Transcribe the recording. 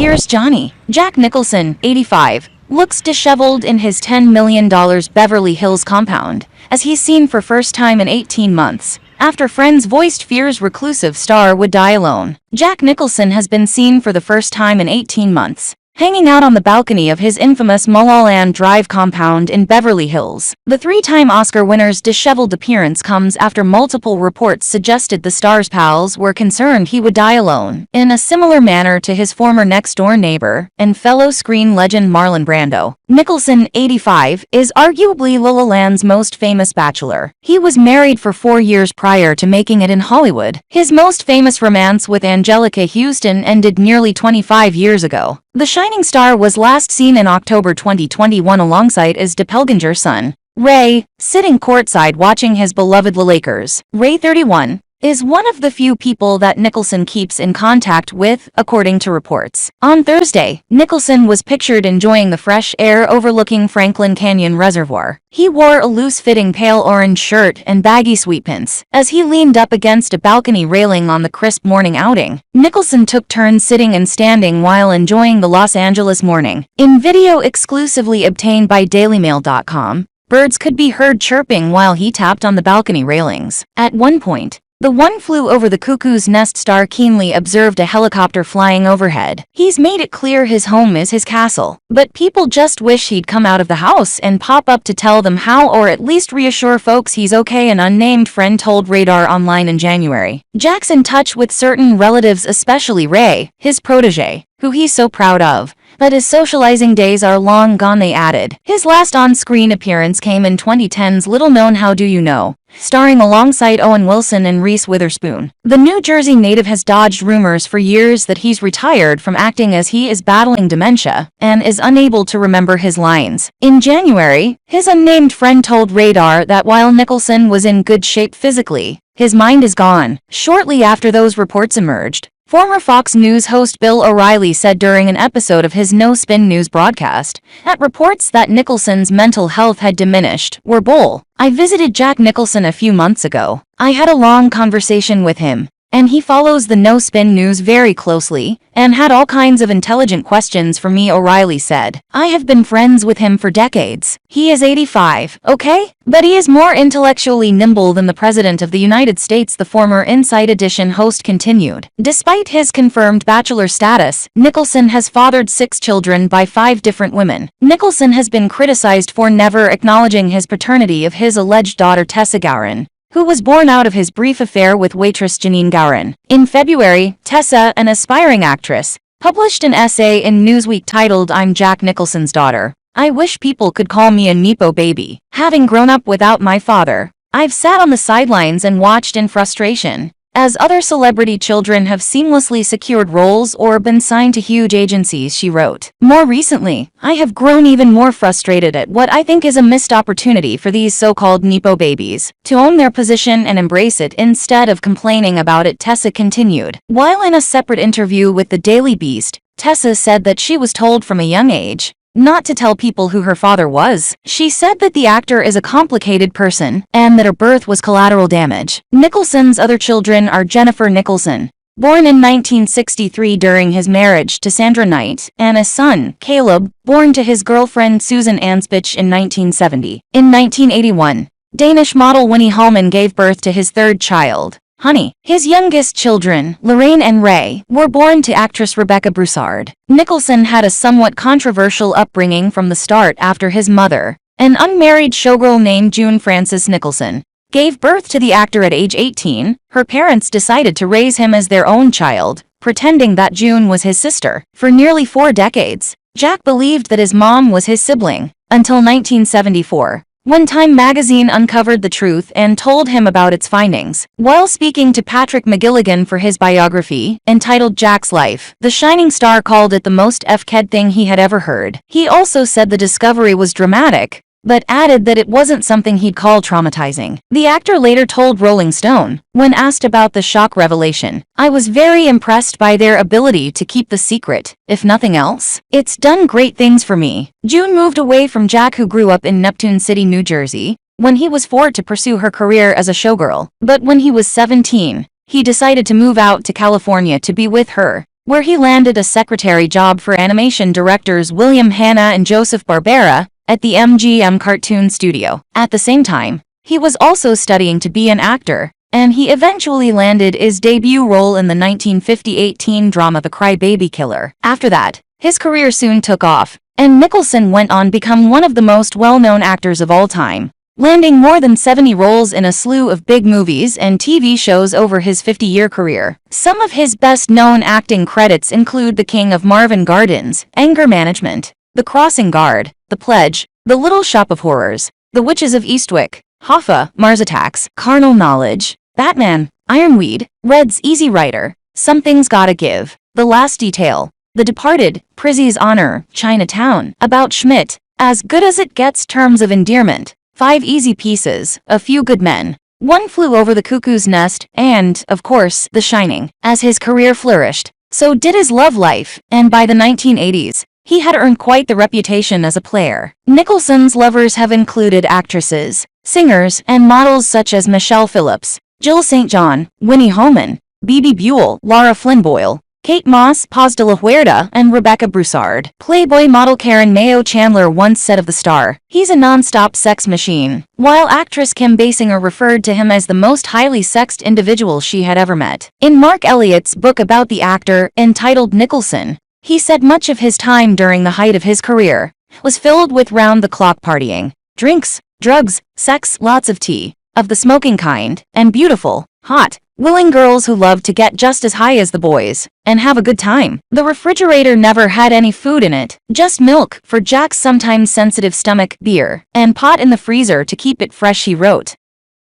Here's Johnny. Jack Nicholson, 85, looks disheveled in his $10 million Beverly Hills compound, as he's seen for first time in 18 months. After friends voiced fears reclusive star would die alone, Jack Nicholson has been seen for the first time in 18 months, hanging out on the balcony of his infamous Mulholland Drive compound in Beverly Hills. The three-time Oscar winner's disheveled appearance comes after multiple reports suggested the star's pals were concerned he would die alone, in a similar manner to his former next-door neighbor and fellow screen legend Marlon Brando. Nicholson, 85, is arguably La La Land's most famous bachelor. He was married for 4 years prior to making it in Hollywood. His most famous romance with Angelica Houston ended nearly 25 years ago. The shining star was last seen in October 2021 alongside his doppelganger son, Ray, sitting courtside watching his beloved Lakers. Ray, 31, is one of the few people that Nicholson keeps in contact with, according to reports. On Thursday, Nicholson was pictured enjoying the fresh air overlooking Franklin Canyon Reservoir. He wore a loose-fitting pale orange shirt and baggy sweatpants as he leaned up against a balcony railing on the crisp morning outing. Nicholson took turns sitting and standing while enjoying the Los Angeles morning. In video exclusively obtained by DailyMail.com, birds could be heard chirping while he tapped on the balcony railings. At one point, the one flew over the cuckoo's nest star keenly observed a helicopter flying overhead. He's made it clear his home is his castle, but people just wish he'd come out of the house and pop up to tell them how, or at least reassure folks he's okay, an unnamed friend told Radar Online in January. Jack's in touch with certain relatives, especially Ray, his protege, who he's so proud of, but his socializing days are long gone, they added. His last on-screen appearance came in 2010's little-known How Do You Know, starring alongside Owen Wilson and Reese Witherspoon. The New Jersey native has dodged rumors for years that he's retired from acting as he is battling dementia and is unable to remember his lines. In January, his unnamed friend told Radar that while Nicholson was in good shape physically, his mind is gone. Shortly after those reports emerged, former Fox News host Bill O'Reilly said during an episode of his No Spin News broadcast that reports that Nicholson's mental health had diminished were bull. I visited Jack Nicholson a few months ago. I had a long conversation with him, and he follows the No Spin News very closely and had all kinds of intelligent questions for me, O'Reilly said. I have been friends with him for decades. He is 85, okay? But he is more intellectually nimble than the President of the United States, the former Inside Edition host continued. Despite his confirmed bachelor status, Nicholson has fathered 6 children by 5 different women. Nicholson has been criticized for never acknowledging his paternity of his alleged daughter Tessa Gowron, who was born out of his brief affair with waitress Janine Gowron. In February, Tessa, an aspiring actress, published an essay in Newsweek titled "I'm Jack Nicholson's Daughter. I wish people could call me a Nepo baby. Having grown up without my father, I've sat on the sidelines and watched in frustration as other celebrity children have seamlessly secured roles or been signed to huge agencies," she wrote. More recently, I have grown even more frustrated at what I think is a missed opportunity for these so-called Nepo babies to own their position and embrace it instead of complaining about it, Tessa continued. While in a separate interview with the Daily Beast, Tessa said that she was told from a young age not to tell people who her father was. She said that the actor is a complicated person and that her birth was collateral damage. Nicholson's other children are Jennifer Nicholson, born in 1963 during his marriage to Sandra Knight, and a son, Caleb, born to his girlfriend Susan Anspich in 1970. In 1981, Danish model Winnie Hallman gave birth to his third child, Honey. His youngest children, Lorraine and Ray, were born to actress Rebecca Broussard. Nicholson had a somewhat controversial upbringing from the start after his mother, an unmarried showgirl named June Frances Nicholson, gave birth to the actor at age 18. Her parents decided to raise him as their own child, pretending that June was his sister. For nearly 4 decades, Jack believed that his mom was his sibling, until 1974. When Time magazine uncovered the truth and told him about its findings. While speaking to Patrick McGilligan for his biography, entitled Jack's Life, the shining star called it the most F-ked thing he had ever heard. He also said the discovery was dramatic, but added that it wasn't something he'd call traumatizing. The actor later told Rolling Stone, when asked about the shock revelation, "I was very impressed by their ability to keep the secret, if nothing else. It's done great things for me." June moved away from Jack, who grew up in Neptune City, New Jersey, when he was 4 to pursue her career as a showgirl. But when he was 17, he decided to move out to California to be with her, where he landed a secretary job for animation directors William Hanna and Joseph Barbera at the MGM Cartoon Studio. At the same time, he was also studying to be an actor, and he eventually landed his debut role in the 1958 teen drama The Cry-Baby Killer. After that, his career soon took off, and Nicholson went on to become one of the most well-known actors of all time, landing more than 70 roles in a slew of big movies and TV shows over his 50-year career. Some of his best-known acting credits include The King of Marvin Gardens, Anger Management, The Crossing Guard, The Pledge, The Little Shop of Horrors, The Witches of Eastwick, Hoffa, Mars Attacks, Carnal Knowledge, Batman, Ironweed, Red's Easy Rider, Something's Gotta Give, The Last Detail, The Departed, Prizzy's Honor, Chinatown, About Schmidt, As Good as It Gets, Terms of Endearment, 5 Easy Pieces, A Few Good Men, One Flew Over the Cuckoo's Nest, and, of course, The Shining. As his career flourished, so did his love life, and by the 1980s, he had earned quite the reputation as a player. Nicholson's lovers have included actresses, singers, and models such as Michelle Phillips, Jill St. John, Winnie Holman, Bebe Buell, Laura Flynn Boyle, Kate Moss, Paz de la Huerta, and Rebecca Broussard. Playboy model Karen Mayo Chandler once said of the star, "He's a non-stop sex machine," while actress Kim Basinger referred to him as the most highly sexed individual she had ever met. In Mark Elliott's book about the actor, entitled Nicholson, he said much of his time during the height of his career was filled with round-the-clock partying, drinks, drugs, sex, lots of tea, of the smoking kind, and beautiful, hot, willing girls who loved to get just as high as the boys and have a good time. The refrigerator never had any food in it, just milk for Jack's sometimes sensitive stomach, beer, and pot in the freezer to keep it fresh, he wrote.